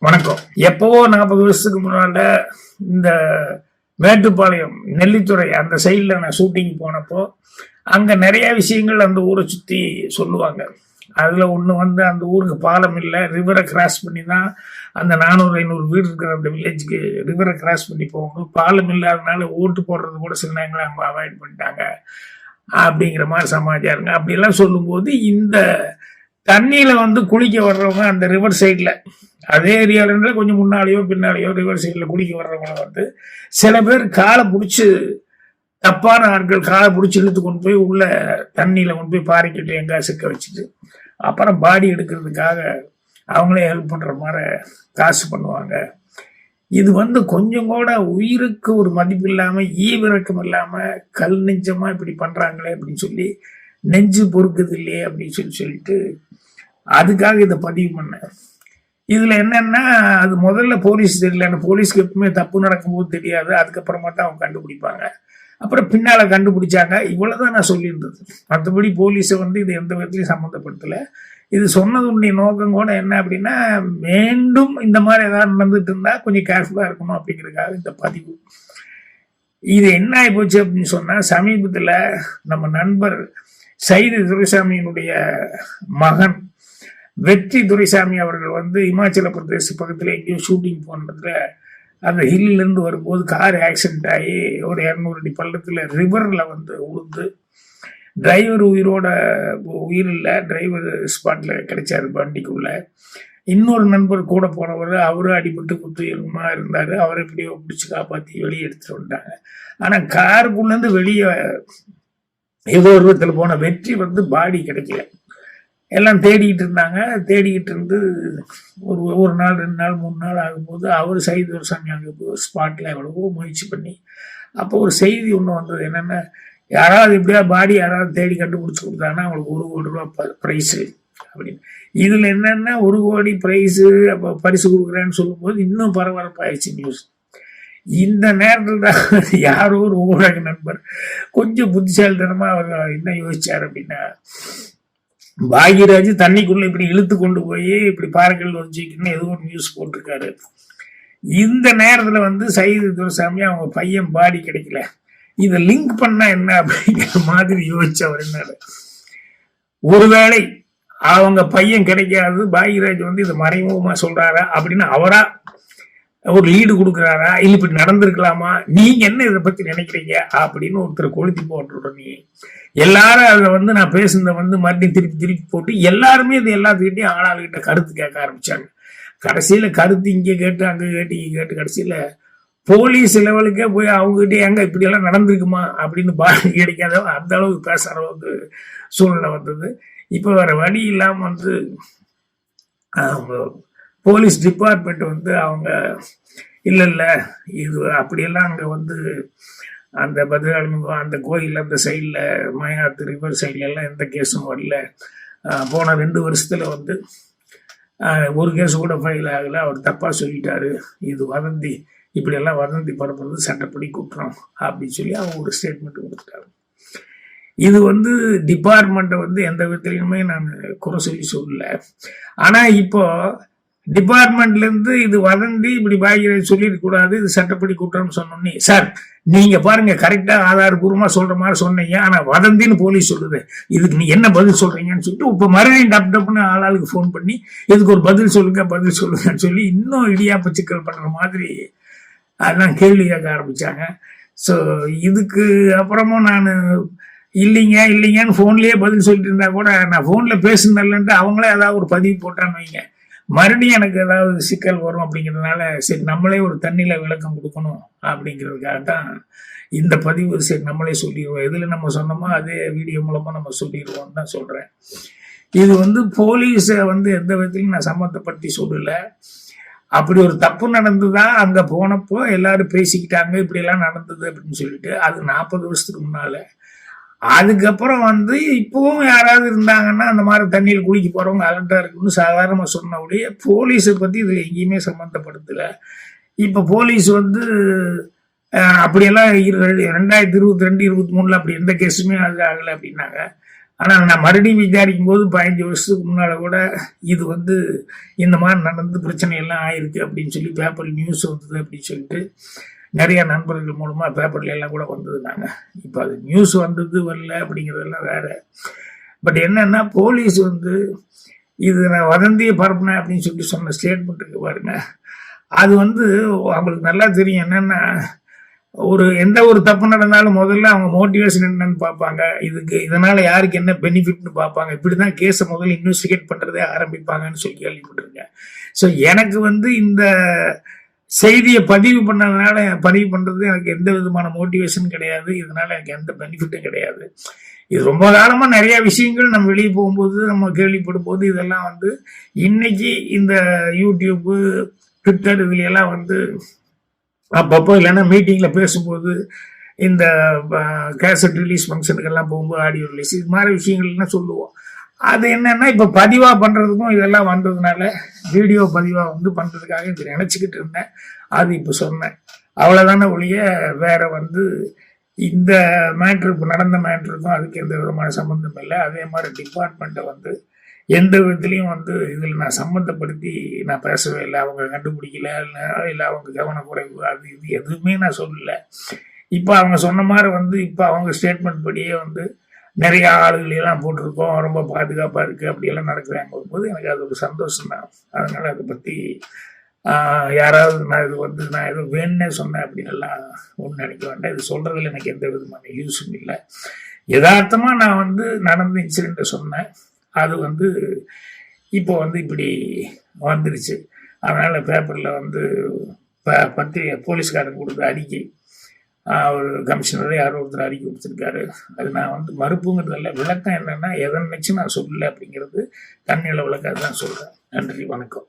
வணக்கம். எப்பவோ 40 வருஷத்துக்கு முன்னால இந்த மேட்டுப்பாளையம் நெல்லித்துறை அந்த சைடில் நான் ஷூட்டிங் போனப்போ அங்கே நிறைய விஷயங்கள் அந்த ஊரை சுற்றி சொல்லுவாங்க. அதில் ஒன்று வந்து அந்த ஊருக்கு பாலம் இல்லை, ரிவரை கிராஸ் பண்ணி தான் அந்த 400-500 வீடு இருக்கிற அந்த வில்லேஜுக்கு ரிவரை கிராஸ் பண்ணி போகணும். பாலம் இல்லாதனால ஓட்டு போடுறது கூட சில நேரங்களை அவங்க அவாய்ட் பண்ணிட்டாங்க அப்படிங்கிற மாதிரி சமாச்சாரங்க. அப்படியெல்லாம் சொல்லும்போது இந்த தண்ணியில் வந்து குளிக்க வர்றவங்க அந்த ரிவர் சைடில் அதே ஏரியாவில் கொஞ்சம் முன்னாலேயோ பின்னாலேயோ ரிவர் சைடில் குளிக்க வர்றவங்க வந்து சில பேர் காலை பிடிச்சி தப்பான ஆட்கள் காலை பிடிச்சி இழுத்து கொண்டு போய் உள்ள தண்ணியில் கொண்டு போய் பாறைக்கிட்டு எங்கே சிக்க வச்சுட்டு அப்புறம் பாடி எடுக்கிறதுக்காக அவங்களே ஹெல்ப் பண்ணுற மாதிரி காசு பண்ணுவாங்க. இது வந்து கொஞ்சம் கூட உயிருக்கு ஒரு மதிப்பு இல்லாமல் ஈவிரக்கம் இல்லாமல் கல் நெஞ்சமாக இப்படி பண்ணுறாங்களே அப்படின்னு சொல்லி நெஞ்சு பொறுக்குது இல்லையே அப்படின்னு சொல்லிட்டு அதுக்காக இதை பதிவு பண்ணேன். இதில் என்னன்னா அது முதல்ல போலீஸ் தெரியல, அந்த போலீஸ்க்கு எப்பவுமே தப்பு நடக்கும்போது தெரியாது, அதுக்கப்புறமா தான் அவங்க கண்டுபிடிப்பாங்க. அப்புறம் பின்னால் கண்டுபிடிச்சாங்க. இவ்வளோதான் நான் சொல்லியிருந்தது. மற்றபடி போலீஸை வந்து இது எந்த விதத்துலையும் சம்மந்தப்படுத்தலை. இது சொன்னதுடைய நோக்கம் கூட என்ன அப்படின்னா, மீண்டும் இந்த மாதிரி ஏதாவது நடந்துட்டு இருந்தால் கொஞ்சம் கேர்ஃபுல்லாக இருக்கணும் அப்படிங்கிறதுக்காக இந்த பதிவு. இது என்ன ஆகி போச்சு அப்படின்னு சொன்னால், சமீபத்தில் நம்ம நண்பர் சைது துரைசாமியினுடைய மகன் வெற்றி துரைசாமி அவர்கள் வந்து இமாச்சல பிரதேச பக்கத்தில் எங்கேயோ ஷூட்டிங் போனதுல அந்த ஹில்லிருந்து வரும்போது கார் ஆக்சிடென்ட் ஆகி ஒரு 200 அடி பள்ளத்தில் ரிவரில் வந்து உழுந்து டிரைவர் உயிர் இல்லை, டிரைவர் ஸ்பாட்டில் கிடைச்சாரு வண்டிக்குள்ள. இன்னொரு நண்பர் கூட போனவர் அவரும் அடிபட்டு குத்துயிருமா இருந்தார். அவரை எப்படியோ பிடிச்சி காப்பாற்றி வெளியே எடுத்துட்டு வந்தாங்க. ஆனால் காருக்குள்ளேருந்து வெளியே ஏதோ ஒரு விதத்தில் போன வெற்றி வந்து பாடி கிடைக்கல. எல்லாம் தேடிக்கிட்டு இருந்தாங்க. தேடிக்கிட்டு இருந்து ஒரு நாள் 2 நாள் 3 நாள் ஆகும்போது அவர் சைது துரைசாமி அங்கே ஸ்பாட்டில் எவ்வளவோ முயற்சி பண்ணி அப்போ ஒரு செய்தி ஒன்று வந்தது. என்னென்னா, யாராவது எப்படியா பாடி யாராவது தேடி கண்டுபிடிச்சி கொடுத்தாங்கன்னா அவங்களுக்கு 1 கோடி ரூபா ப்ரைஸு அப்படின்னு. இதில் என்னென்னா 1 கோடி ப்ரைஸு அப்போ பரிசு கொடுக்குறேன்னு சொல்லும்போது இன்னும் பரபரப்பாயிடுச்சு நியூஸ். இந்த நேரத்தில் தான் யாரோ ஒரு ஊடக நண்பர் கொஞ்சம் புத்திசாலித்தனமாக அவர் என்ன யோசிச்சார் அப்படின்னா, பாக்யராஜ் தண்ணிக்குள்ள இப்படி இழுத்து கொண்டு போய் இப்படி பாறைகள் வச்சுக்கணும்னு ஏதோ ஒரு நியூஸ் போட்டிருக்காரு. இந்த நேரத்தில் வந்து சைது துரைசாமி அவங்க பையன் பாடி கிடைக்கல, இதை லிங்க் பண்ணா என்ன அப்படிங்கிற மாதிரி யோசிச்சவர். என்ன ஒருவேளை அவங்க பையன் கிடைக்காது, பாக்யராஜ் வந்து இதை மறைமுகமா சொல்றாரா அப்படின்னு அவரா ஒரு லீடு கொடுக்குறாரா, இல்லை இப்படி நடந்திருக்கலாமா, நீங்க என்ன இதை பத்தி நினைக்கிறீங்க அப்படின்னு ஒருத்தர் கொளுத்தி போட்டுருட. நீ எல்லாரும் அதில் வந்து நான் பேசுனதை வந்து மறுபடியும் திருப்பி போட்டு எல்லாருமே இது எல்லாத்துக்கிட்டையும் ஆளாளுகிட்ட கருத்து கேட்க ஆரம்பிச்சாங்க. கடைசியில் கருத்து இங்கே கேட்டு அங்கே கேட்டு இங்கே கேட்டு கடைசியில் போலீஸ் லெவலுக்கே போய் அவங்ககிட்ட எங்க இப்படியெல்லாம் நடந்திருக்குமா அப்படின்னு பாடி கிடைக்காத அந்த அளவுக்கு பேசுற அளவுக்கு சூழ்நிலை வந்தது. இப்போ வேற வழி இல்லாமல் வந்து போலீஸ் டிபார்ட்மெண்ட் வந்து அவங்க இல்லை இது அப்படியெல்லாம் அங்கே வந்து அந்த பத்ரகாளி அந்த கோயில் அந்த சைடில் மயாத்து ரிவர் சைட்ல எல்லாம் எந்த கேஸும் வரல. போன 2 வருஷத்துல வந்து ஒரு கேஸ் கூட ஃபைல் ஆகலை. அவர் தப்பாக சொல்லிட்டாரு, இது வதந்தி, இப்படியெல்லாம் வதந்தி பரப்புறது சட்டப்படி குற்றம் அப்படின்னு சொல்லி அவங்க ஒரு ஸ்டேட்மெண்ட் கொடுத்துட்டாங்க. இது வந்து டிபார்ட்மெண்ட்டை வந்து எந்த விதத்துலையுமே நான் குறை சொல்லல. ஆனால் இப்போ டிபார்ட்மெண்ட்ல இருந்து இது வதந்தி இப்படி பாக்யராஜ் சொல்லிடக்கூடாது, இது சட்டப்படி குற்றம்னு சொன்னோன்னே, சார் நீங்க பாருங்க கரெக்டா ஆதாரபூர்வமா சொல்ற மாதிரி சொன்னீங்க, ஆனா வதந்தின்னு போலீஸ் சொல்லுது, இதுக்கு நீ என்ன பதில் சொல்றீங்கன்னு சொல்லிட்டு இப்ப மறுபடியும் டப்னு ஆளாளுக்கு ஃபோன் பண்ணி இதுக்கு ஒரு பதில் சொல்லுங்கன்னு சொல்லி இன்னும் இடியாப்ப சிக்கல் பண்ற மாதிரி அதெல்லாம் கேள்வி கேட்க ஆரம்பிச்சாங்க. ஸோ இதுக்கு அப்புறமும் நான் இல்லைங்கன்னு ஃபோன்லயே பதில் சொல்லிட்டு இருந்தா கூட, நான் ஃபோன்ல பேசுனதில்லன்ட்டு அவங்களே ஏதாவது ஒரு பதிவு போட்டான்னு வைங்க, மறுபடியும் எனக்கு ஏதாவது சிக்கல் வரும் அப்படிங்கிறதுனால சரி நம்மளே ஒரு தண்ணியில விளக்கம் கொடுக்கணும் அப்படிங்கிறதுக்காக தான் இந்த பதிவு. சரி நம்மளே சொல்லிடுவோம், எதில் நம்ம சொன்னோமோ அதே வீடியோ மூலமா நம்ம சொல்லிடுவோம்னு தான் சொல்றேன். இது வந்து போலீஸை வந்து எந்த விதத்திலையும் நான் சம்மந்தப்படுத்தி சொல்லல. அப்படி ஒரு தப்பு நடந்துதான் அங்க போனப்போ எல்லாரும் பேசிக்கிட்டாங்க இப்படி எல்லாம் நடந்தது அப்படின்னு சொல்லிட்டு. அது 40 வருஷத்துக்கு முன்னால. அதுக்கப்புறம் வந்து இப்பவும் யாராவது இருந்தாங்கன்னா அந்த மாதிரி தண்ணியில் குளிக்க போறவங்க அலர்ட்டா இருக்குன்னு சாதாரணமா சொன்னபடியே போலீஸை பத்தி இதுல எங்கேயுமே சம்மந்தப்படுத்தல. இப்ப போலீஸ் வந்து அப்படியெல்லாம் 2022-23 அப்படி எந்த கேஸுமே அது ஆகலை அப்படின்னாங்க. ஆனால் நான் மறுபடியும் விசாரிக்கும் போது 15 வருஷத்துக்கு முன்னால் கூட இது வந்து இந்த மாதிரி நடந்து பிரச்சனை எல்லாம் ஆயிருக்கு அப்படின்னு சொல்லி பேப்பர் நியூஸ் வந்தது அப்படின்னு சொல்லிட்டு நிறைய நண்பர்கள் மூலமாக பேப்பர்ல எல்லாம் கூட வந்ததுனாங்க. இப்போ அது நியூஸ் வந்தது வரல அப்படிங்கிறதெல்லாம் வேற. பட் என்னன்னா போலீஸ் வந்து இது நான் வதந்தியை பரப்புனேன் அப்படின்னு சொல்லிட்டு சொன்ன ஸ்டேட்மெண்ட் இருக்கு பாருங்க, அது வந்து அவங்களுக்கு நல்லா தெரியும். என்னன்னா எந்த ஒரு தப்பு நடந்தாலும் முதல்ல அவங்க மோட்டிவேஷன் என்னன்னு பார்ப்பாங்க, இதனால யாருக்கு என்ன பெனிஃபிட்னு பார்ப்பாங்க, இப்படிதான் கேஸை முதல்ல இன்வெஸ்டிகேட் பண்றதே ஆரம்பிப்பாங்கன்னு சொல்லி கேள்விப்பட்டிருக்கேன். ஸோ எனக்கு வந்து இந்த செய்தியை பதிவு பண்றது எனக்கு எந்த விதமான மோட்டிவேஷன் கிடையாது, இதனால எனக்கு எந்த பெனிஃபிட்டும் கிடையாது. இது ரொம்ப காலமா நிறைய விஷயங்கள் நம்ம வெளியே போகும்போது நம்ம கேள்விப்படும் போது இதெல்லாம் வந்து இன்னைக்கு இந்த யூடியூப்பு ட்விட்டர் இதுலையெல்லாம் வந்து அப்பப்போ இல்லைன்னா மீட்டிங்கில் பேசும்போது இந்த கேசட் ரிலீஸ் ஃபங்க்ஷனுக்கெல்லாம் போகும்போது ஆடியோ ரிலீஸ் இது மாதிரி விஷயங்கள்லாம் சொல்லுவோம். அது என்னன்னா இப்போ பதிவாக பண்ணுறதுக்கும் இதெல்லாம் வந்ததுனால வீடியோ பதிவாக வந்து பண்ணுறதுக்காக இது நினச்சிக்கிட்டு இருந்தேன். அது இப்போ சொன்னேன் அவ்வளோதானே ஒழிய வேற வந்து இந்த மேட்ரு இப்போ நடந்த மேட்ருக்கும் அதுக்கு எந்த விதமான சம்மந்தம் இல்லை. அதே மாதிரி டிபார்ட்மெண்ட்டை வந்து எந்த விதத்துலையும் வந்து இதில் நான் சம்மந்தப்படுத்தி நான் பேசவே இல்லை. அவங்க கண்டுபிடிக்கல இல்லை அவங்க கவனக்குறைவு அது இது எதுவுமே நான் சொல்லலை. இப்போ அவங்க சொன்ன மாதிரி வந்து இப்போ அவங்க ஸ்டேட்மெண்ட் படியே வந்து நிறைய ஆளுகளெல்லாம் போட்டிருக்கோம், ரொம்ப பாதுகாப்பாக இருக்குது அப்படியெல்லாம் நடக்கிறாங்க போது எனக்கு அது ஒரு சந்தோஷம் தான். அதனால் அதை பற்றி யாராவது நான் ஏதோ வேணுன்னே சொன்னேன் அப்படின்லாம் ஒன்றும் நினைக்க வேண்டாம். இது சொல்கிறதுல எனக்கு எந்த விதமான யூஸும் இல்லை. யதார்த்தமாக நான் வந்து நடந்த இன்சிடெண்ட்டை சொன்னேன். அது வந்து இப்போ வந்து இப்படி வந்துருச்சு. அதனால் பேப்பரில் வந்து பத்திரிகை போலீஸ்காரன் கொடுத்த அறிக்கை, ஒரு கமிஷனரை யாரோ ஒருத்தர் அறிக்கை கொடுத்துருக்காரு. அது நான் வந்து மறுப்புங்கிறதில்ல, விளக்கம் என்னென்னா எதை நினச்சி நான் சொல்லலை அப்படிங்கிறது தண்ணியில் விளக்காது தான் சொல்கிறேன். நன்றி, வணக்கம்.